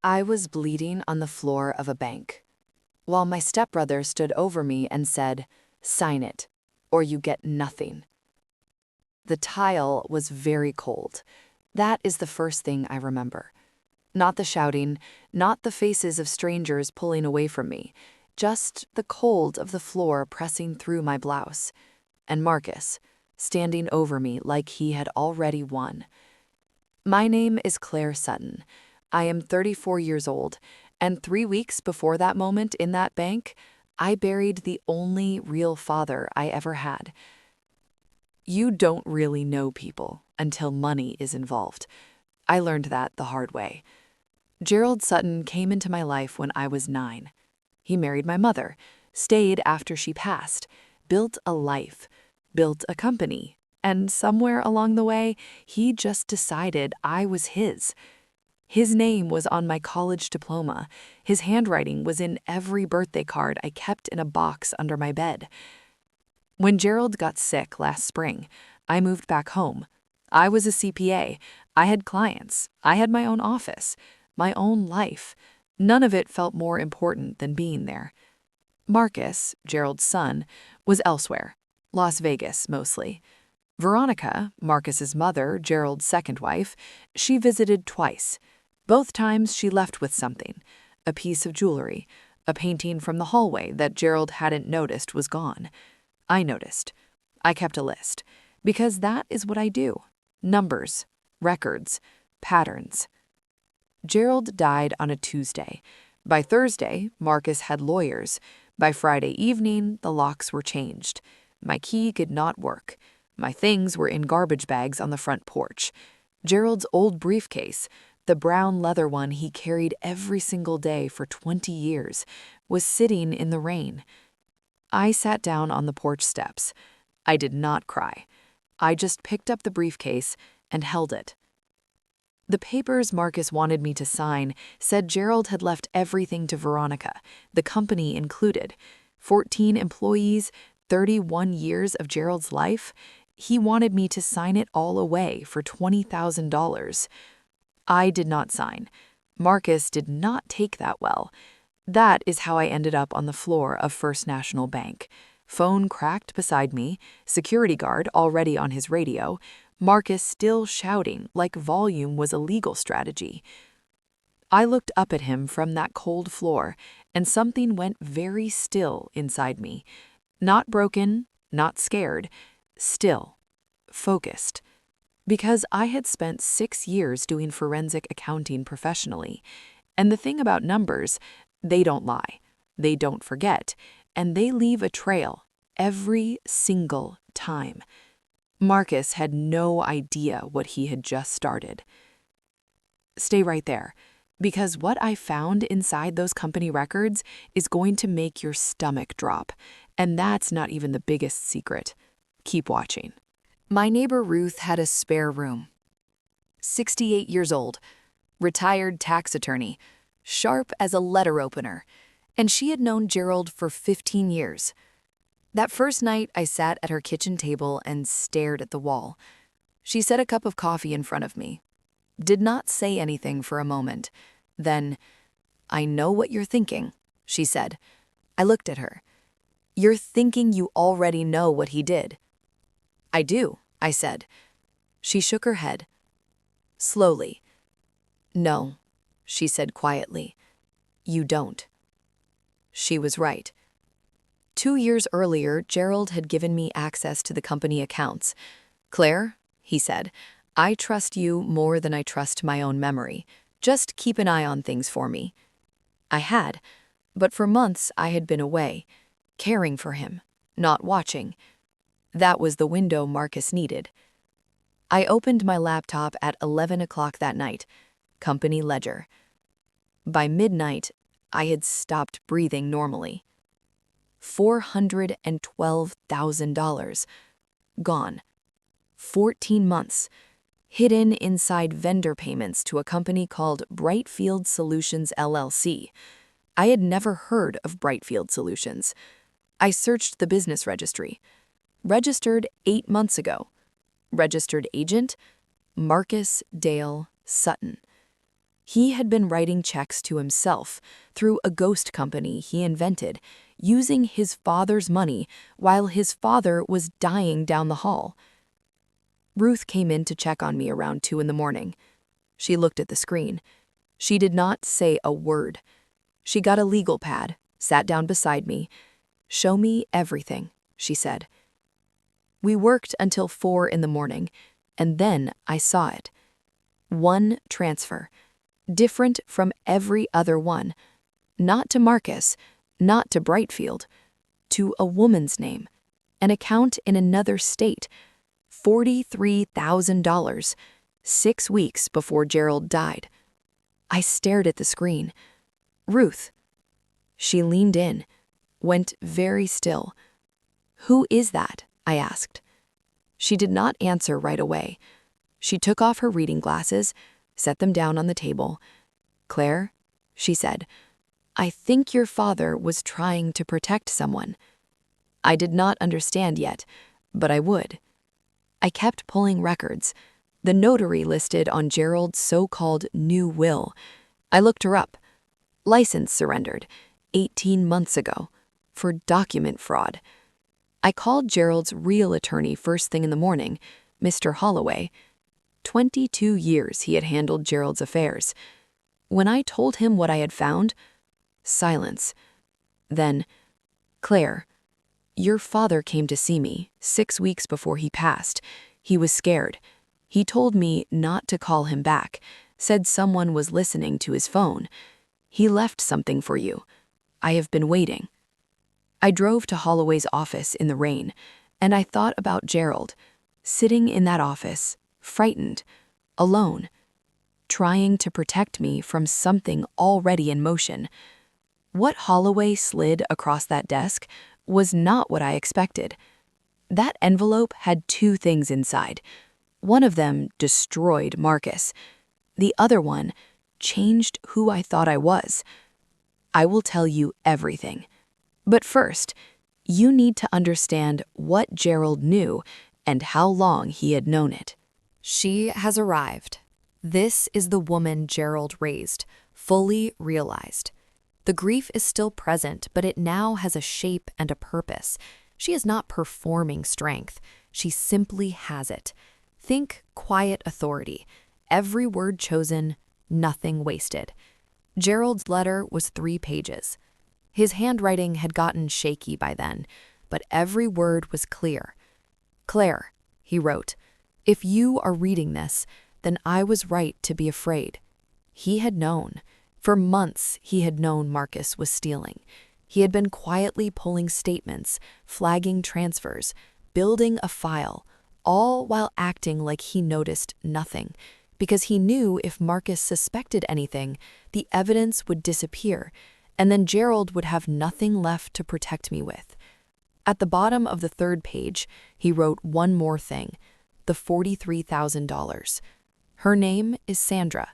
I was bleeding on the floor of a bank, while my stepbrother stood over me and said, "Sign it, or you get nothing." The tile was very cold. That is the first thing I remember. Not the shouting, not the faces of strangers pulling away from me, just the cold of the floor pressing through my blouse. And Marcus, standing over me like he had already won. My name is Claire Sutton. I am 34 years old, and 3 weeks before that moment in that bank, I buried the only real father I ever had. You don't really know people until money is involved. I learned that the hard way. Gerald Sutton came into my life when I was 9. He married my mother, stayed after she passed, built a life, built a company, and somewhere along the way, he just decided I was his. His name was on my college diploma. His handwriting was in every birthday card I kept in a box under my bed. When Gerald got sick last spring, I moved back home. I was a CPA. I had clients. I had my own office, my own life. None of it felt more important than being there. Marcus, Gerald's son, was elsewhere, Las Vegas mostly. Veronica, Marcus's mother, Gerald's second wife, she visited twice. Both times she left with something, a piece of jewelry, a painting from the hallway that Gerald hadn't noticed was gone. I noticed. I kept a list, because that is what I do. Numbers, records, patterns. Gerald died on a Tuesday. By Thursday, Marcus had lawyers. By Friday evening, the locks were changed. My key could not work. My things were in garbage bags on the front porch. Gerald's old briefcase, the brown leather one he carried every single day for 20 years, was sitting in the rain. I sat down on the porch steps. I did not cry. I just picked up the briefcase and held it. The papers Marcus wanted me to sign said Gerald had left everything to Veronica, the company included. 14 employees, 31 years of Gerald's life. He wanted me to sign it all away for $20,000. I did not sign. Marcus did not take that well. That is how I ended up on the floor of First National Bank. Phone cracked beside me, security guard already on his radio, Marcus still shouting like volume was a legal strategy. I looked up at him from that cold floor, and something went very still inside me. Not broken, not scared, still, focused. Because I had spent 6 years doing forensic accounting professionally. And the thing about numbers, they don't lie, they don't forget, and they leave a trail every single time. Marcus had no idea what he had just started. Stay right there, because what I found inside those company records is going to make your stomach drop, and that's not even the biggest secret. Keep watching. My neighbor Ruth had a spare room. 68 years old, retired tax attorney, sharp as a letter opener, and she had known Gerald for 15 years. That first night, I sat at her kitchen table and stared at the wall. She set a cup of coffee in front of me, did not say anything for a moment. Then, "I know what you're thinking," she said. I looked at her. "You're thinking you already know what he did." "I do," I said. She shook her head. Slowly. "No," she said quietly. "You don't." She was right. 2 years earlier, Gerald had given me access to the company accounts. "Claire," he said, "I trust you more than I trust my own memory. Just keep an eye on things for me." I had, but for months I had been away, caring for him, not watching. That was the window Marcus needed. I opened my laptop at 11 o'clock that night. Company ledger. By midnight, I had stopped breathing normally. $412,000. Gone. 14 months. Hidden inside vendor payments to a company called Brightfield Solutions LLC. I had never heard of Brightfield Solutions. I searched the business registry. Registered 8 months ago. Registered agent? Marcus Dale Sutton. He had been writing checks to himself through a ghost company he invented, using his father's money while his father was dying down the hall. Ruth came in to check on me around 2 in the morning. She looked at the screen. She did not say a word. She got a legal pad, sat down beside me. "Show me everything," she said. We worked until 4 in the morning, and then I saw it. One transfer, different from every other one. Not to Marcus, not to Brightfield, to a woman's name, an account in another state, $43,000, 6 weeks before Gerald died. I stared at the screen. "Ruth." She leaned in, went very still. "Who is that?" I asked. She did not answer right away. She took off her reading glasses, set them down on the table. "Claire," she said, "I think your father was trying to protect someone." I did not understand yet, but I would. I kept pulling records. The notary listed on Gerald's so-called new will. I looked her up. License surrendered 18 months ago for document fraud. I called Gerald's real attorney first thing in the morning, Mr. Holloway. 22 years he had handled Gerald's affairs. When I told him what I had found, silence. Then, "Claire, your father came to see me 6 weeks before he passed. He was scared. He told me not to call him back, said someone was listening to his phone. He left something for you. I have been waiting." I drove to Holloway's office in the rain, and I thought about Gerald, sitting in that office, frightened, alone, trying to protect me from something already in motion. What Holloway slid across that desk was not what I expected. That envelope had 2 things inside. One of them destroyed Marcus. The other one changed who I thought I was. I will tell you everything. But first, you need to understand what Gerald knew and how long he had known it. She has arrived. This is the woman Gerald raised, fully realized. The grief is still present, but it now has a shape and a purpose. She is not performing strength. She simply has it. Think quiet authority. Every word chosen, nothing wasted. Gerald's letter was 3 pages. His handwriting had gotten shaky by then, but every word was clear. "Claire," he wrote, "if you are reading this, then I was right to be afraid." He had known. For months, he had known Marcus was stealing. He had been quietly pulling statements, flagging transfers, building a file, all while acting like he noticed nothing, because he knew if Marcus suspected anything, the evidence would disappear, and then Gerald would have nothing left to protect me with. At the bottom of the 3rd page, he wrote one more thing, the $43,000. Her name is Sandra.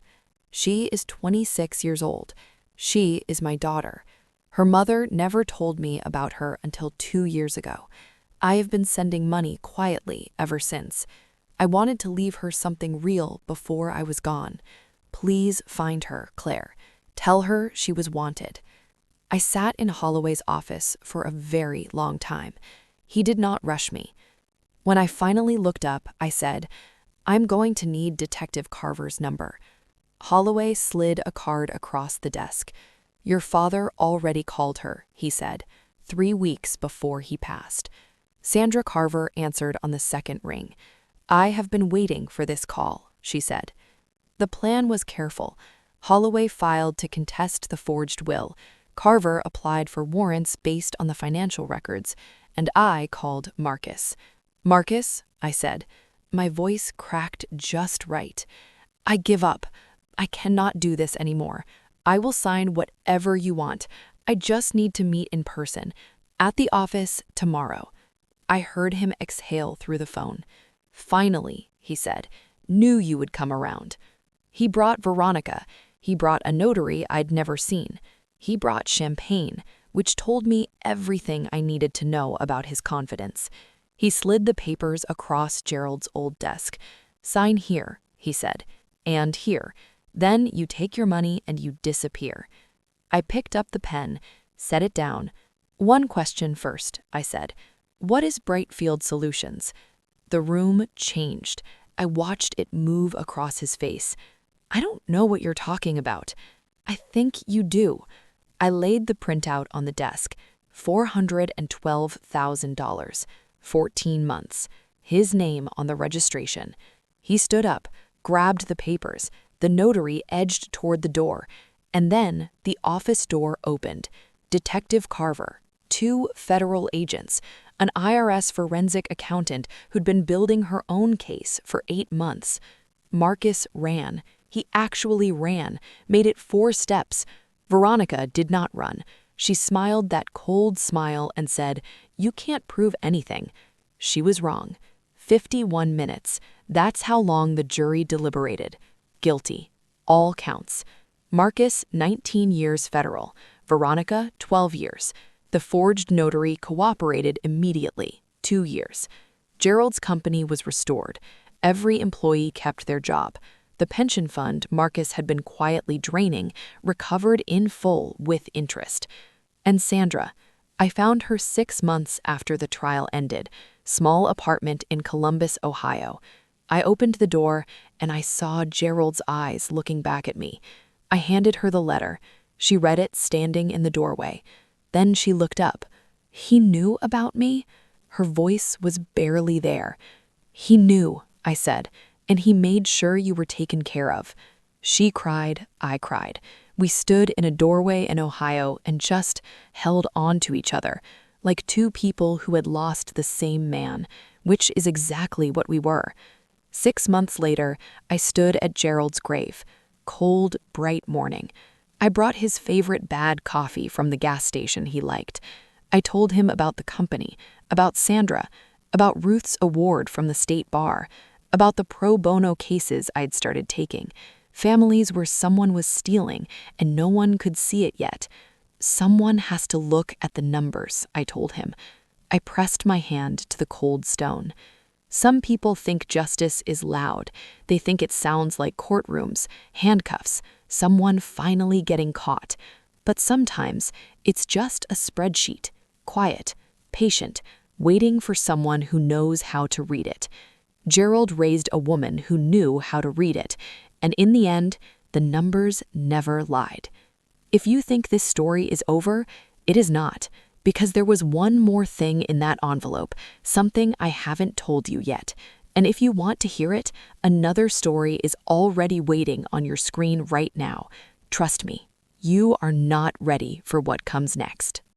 She is 26 years old. She is my daughter. Her mother never told me about her until 2 years ago. I have been sending money quietly ever since. I wanted to leave her something real before I was gone. Please find her, Claire. Tell her she was wanted. I sat in Holloway's office for a very long time. He did not rush me. When I finally looked up, I said, "I'm going to need Detective Carver's number." Holloway slid a card across the desk. "Your father already called her," he said, 3 weeks before he passed. Sandra Carver answered on the 2nd ring. "I have been waiting for this call," she said. The plan was careful. Holloway filed to contest the forged will. Carver applied for warrants based on the financial records, and I called Marcus. "Marcus," I said. My voice cracked just right. "I give up. I cannot do this anymore. I will sign whatever you want. I just need to meet in person, at the office tomorrow." I heard him exhale through the phone. "Finally," he said. "Knew you would come around." He brought Veronica. He brought a notary I'd never seen. He brought champagne, which told me everything I needed to know about his confidence. He slid the papers across Gerald's old desk. "Sign here," he said, "and here. Then you take your money and you disappear. I picked up the pen, set it down. One question first, I said. What is Brightfield Solutions? The room changed. I watched it move across his face. I don't know what you're talking about. I think you do. I laid the printout on the desk. $412,000. 14 months. His name on the registration. He stood up, grabbed the papers. The notary edged toward the door. And then the office door opened. Detective Carver, 2 federal agents, an IRS forensic accountant who'd been building her own case for 8 months. Marcus ran. He actually ran, made it 4 steps. Veronica did not run. She smiled that cold smile and said, "You can't prove anything." She was wrong. 51 minutes. That's how long the jury deliberated. Guilty. All counts. Marcus, 19 years federal. Veronica, 12 years. The forged notary cooperated immediately. 2 years. Gerald's company was restored. Every employee kept their job. The pension fund Marcus had been quietly draining recovered in full with interest. And Sandra, I found her 6 months after the trial ended, small apartment in Columbus, Ohio. I opened the door and I saw Gerald's eyes looking back at me. I handed her the letter. She read it standing in the doorway. Then she looked up. He knew about me? Her voice was barely there. He knew, I said, and he made sure you were taken care of. She cried, I cried. We stood in a doorway in Ohio and just held on to each other, like 2 people who had lost the same man, which is exactly what we were. 6 months later, I stood at Gerald's grave. Cold, bright morning. I brought his favorite bad coffee from the gas station he liked. I told him about the company, about Sandra, about Ruth's award from the state bar, about the pro bono cases I'd started taking, families where someone was stealing and no one could see it yet. Someone has to look at the numbers, I told him. I pressed my hand to the cold stone. Some people think justice is loud. They think it sounds like courtrooms, handcuffs, someone finally getting caught. But sometimes it's just a spreadsheet, quiet, patient, waiting for someone who knows how to read it. Gerald raised a woman who knew how to read it, and in the end, the numbers never lied. If you think this story is over, it is not, because there was one more thing in that envelope, something I haven't told you yet. And if you want to hear it, another story is already waiting on your screen right now. Trust me, you are not ready for what comes next.